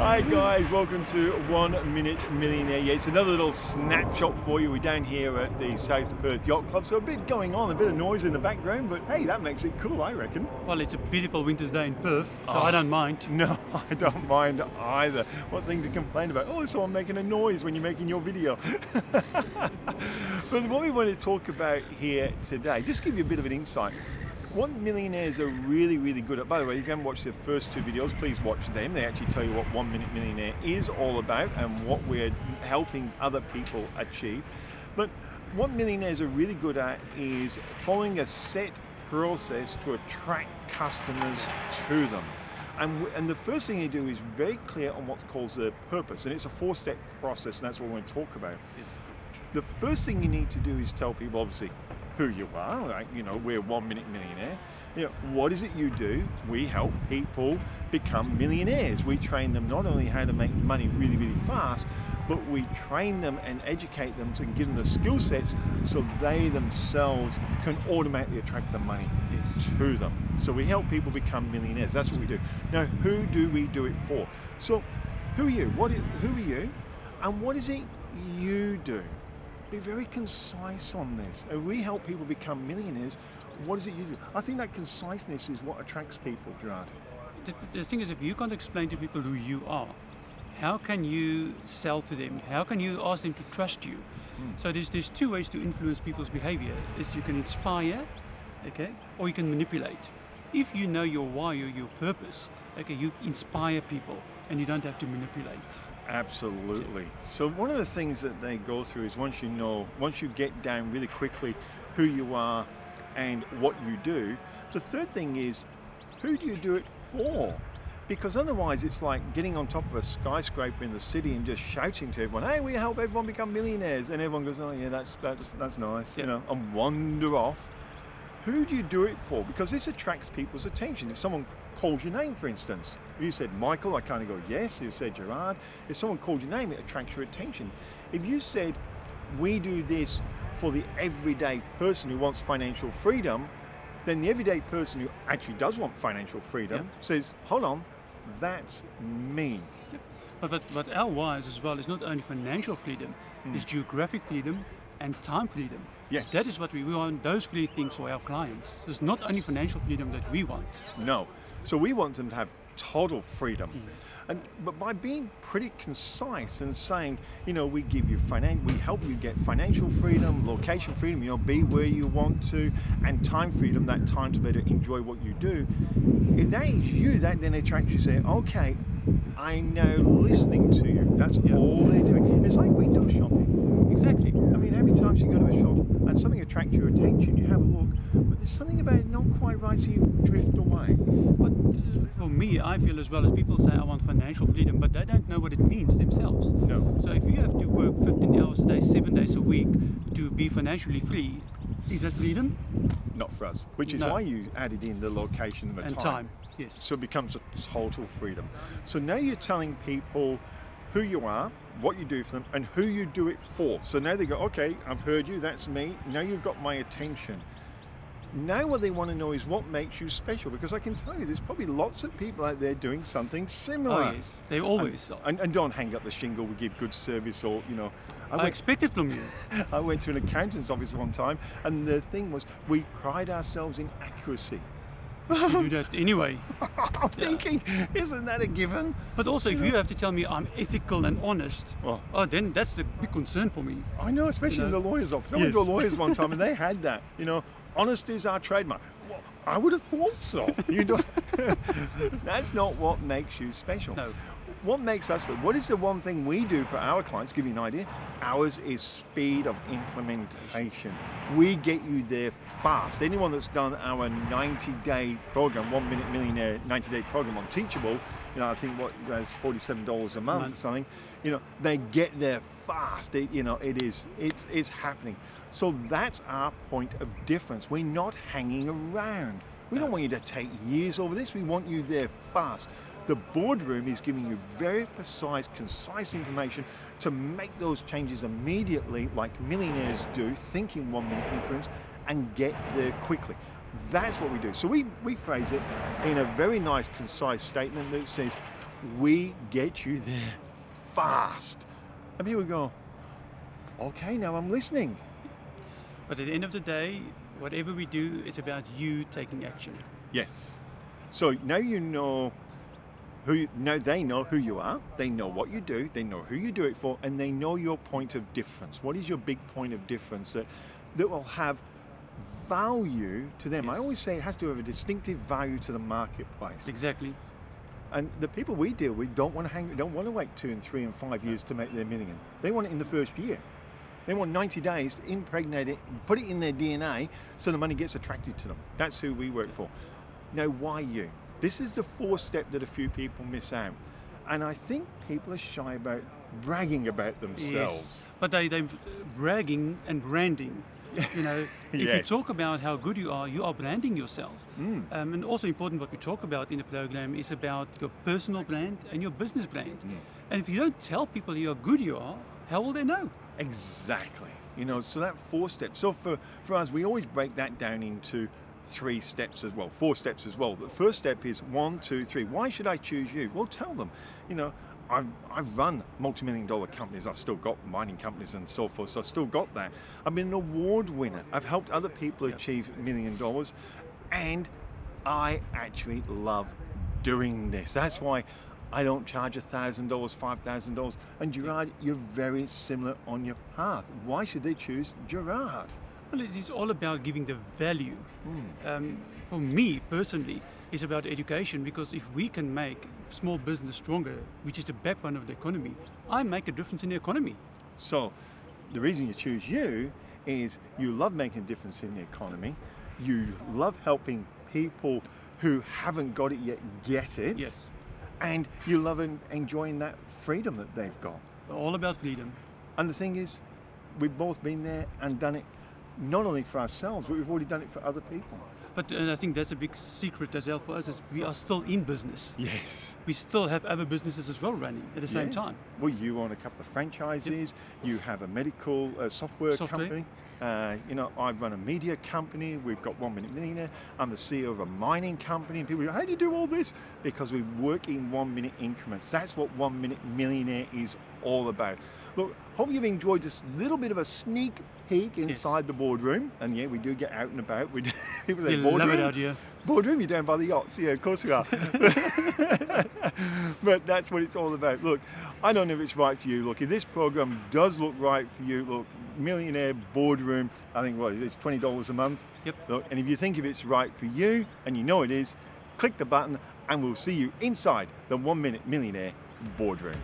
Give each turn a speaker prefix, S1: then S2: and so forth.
S1: Hi guys, welcome to 1 Minute Millionaire. Yeah, it's another little snapshot for you. We're down here at the South Perth Yacht Club, so a bit going on, a bit of noise in the background, but hey, that makes it cool, I reckon.
S2: Well, it's a beautiful winter's day in Perth, so I don't mind.
S1: No, I don't mind either. What thing to complain about? Oh, someone making a noise when you're making your video. But what we want to talk about here today, just give you a bit of an insight. What millionaires are really, really good at, by the way, if you haven't watched the first two videos, please watch them. They actually tell you what 1 Minute Millionaire is all about and what we're helping other people achieve. But what millionaires are really good at is following a set process to attract customers to them. And the first thing you do is very clear on what's called the purpose, and it's a 4-step process, and that's what we're going to talk about. The first thing you need to do is tell people, obviously, who you are, like, we're 1 Minute Millionaire. What is it you do? We help people become millionaires. We train them not only how to make money really, really fast, but we train them and educate them to give them the skill sets so they themselves can automatically attract the money to them. So we help people become millionaires. That's what we do. Now, who do we do it for? So, who are you? Who are you? And what is it you do? Be very concise on this. We help people become millionaires. What is it you do? I think that conciseness is what attracts people, Gerhard.
S2: The thing is, if you can't explain to people who you are, how can you sell to them? How can you ask them to trust you? So there's two ways to influence people's behavior. Is you can inspire, okay, or you can manipulate. If you know your why or your purpose, okay, you inspire people and you don't have to manipulate.
S1: Absolutely. So one of the things that they go through is once you get down really quickly who you are and what you do, the third thing is, who do you do it for? Because otherwise it's like getting on top of a skyscraper in the city and just shouting to everyone, hey, we help everyone become millionaires, and everyone goes, oh yeah, that's nice, and wander off. Who do you do it for? Because this attracts people's attention. If someone calls your name, for instance, if you said Michael, I kind of go yes. If you said Gerhard, if someone called your name, it attracts your attention. If you said, we do this for the everyday person who wants financial freedom, then the everyday person who actually does want financial freedom says, hold on, that's me.
S2: But our wise as well is not only financial freedom, it's geographic freedom and time freedom.
S1: Yes.
S2: That is what we want, those 3 things for our clients. It's not only financial freedom that we want.
S1: No. So we want them to have total freedom. But by being pretty concise and saying, we give you we help you get financial freedom, location freedom, be where you want to, and time freedom, that time to better enjoy what you do. If that is you, that then attracts you, say, okay, I'm now listening to you. That's all they're doing. It's like window shopping.
S2: Exactly.
S1: I mean, how many times you go to a shop and something attracts your attention, you have a look, but there's something about it not quite right, so you drift away.
S2: But for me, I feel as well as people say, I want financial freedom, but they don't know what it means themselves.
S1: No.
S2: So if you have to work 15 hours a day, 7 days a week to be financially free, is that freedom?
S1: Not for us. Which is why you added in the location and the
S2: time. Yes.
S1: So it becomes a total freedom. So now you're telling people who you are, what you do for them, and who you do it for. So now they go, okay, I've heard you, that's me. Now you've got my attention. Now what they want to know is what makes you special, because I can tell you there's probably lots of people out there doing something similar.
S2: Oh yes, they always are.
S1: And don't hang up the shingle, we give good service, or
S2: I expect it from you.
S1: I went to an accountant's office one time, and the thing was, we pride ourselves in accuracy.
S2: You do that anyway.
S1: I'm thinking, isn't that a given?
S2: But also, if you have to tell me I'm ethical and honest, then that's the big concern for me.
S1: I know, especially in the lawyer's office. I went to a lawyer's one time and they had that. Honesty is our trademark. Well, I would have thought so. That's not what makes you special.
S2: No.
S1: What makes us special? What is the one thing we do for our clients? To give you an idea, ours is speed of implementation. We get you there fast. Anyone that's done our 90-day program, 1 Minute Millionaire 90-day program on Teachable, I think that's $47 a month or something. They get there fast. It's happening. So that's our point of difference. We're not hanging around. We don't want you to take years over this. We want you there fast. The boardroom is giving you very precise, concise information to make those changes immediately, like millionaires do, thinking 1 minute increments, and get there quickly. That's what we do. So we phrase it in a very nice, concise statement that says, we get you there fast. And people go, okay, now I'm listening.
S2: But at the end of the day, whatever we do, it's about you taking action.
S1: Yes. So now you know now they know who you are, they know what you do, they know who you do it for, and they know your point of difference. What is your big point of difference that will have value to them?
S2: Yes.
S1: I always say it has to have a distinctive value to the marketplace.
S2: Exactly.
S1: And the people we deal with don't want to wait 2 and 3 and 5 years to make their million. They want it in the first year. They want 90 days to impregnate it, put it in their DNA so the money gets attracted to them. That's who we work for. Now, why you? This is the 4th step that a few people miss out. And I think people are shy about bragging about themselves.
S2: Yes. But they're bragging and branding. You know, if you
S1: Yes.
S2: talk about how good you are branding yourself. And also important what we talk about in the program is about your personal brand and your business brand. And if you don't tell people how good you are, how will they know?
S1: Exactly. You know, so that 4 steps. So for us, we always break that down into 3 steps as well, 4 steps as well. The first step is 1, 2, 3. Why should I choose you? Well, tell them. You know, I've run multi-million-dollar companies. I've still got mining companies and so forth. So I've still got that. I've been an award winner. I've helped other people achieve $1 million, and I actually love doing this. That's why I don't charge $1,000, $5,000. And Gerhard, you're very similar on your path. Why should they choose Gerhard?
S2: Well, it is all about giving the value. For me personally, it's about education, because if we can make small business stronger, which is the backbone of the economy, I make a difference in the economy.
S1: So the reason you choose you is you love making a difference in the economy. You love helping people who haven't got it yet get it.
S2: Yes.
S1: And you love enjoying that freedom that they've got.
S2: All about freedom.
S1: And the thing is, we've both been there and done it, not only for ourselves, but we've already done it for other people.
S2: But I think that's a big secret as well for us, is we are still in business.
S1: Yes.
S2: We still have other businesses as well running at the same
S1: Yeah.
S2: time.
S1: Well, you own a couple of franchises, you have a medical software company. You know, I run a media company, we've got 1 Minute Millionaire, I'm the CEO of a mining company, and people go, how do you do all this? Because we work in 1 minute increments. That's what 1 Minute Millionaire is all about. Look, hope you've enjoyed this little bit of a sneak peek inside the boardroom. And yeah, we do get out and about. We do, people say,
S2: We
S1: boardroom?
S2: love it out here.
S1: Boardroom, you're down by the yachts. Yeah, of course we are. But that's what it's all about. Look, I don't know if it's right for you. Look, if this program does look right for you, look, Millionaire Boardroom, I think, what, it's $20 a month?
S2: Yep.
S1: Look, and if you think if it's right for you, and you know it is, click the button and we'll see you inside the 1 Minute Millionaire Boardroom.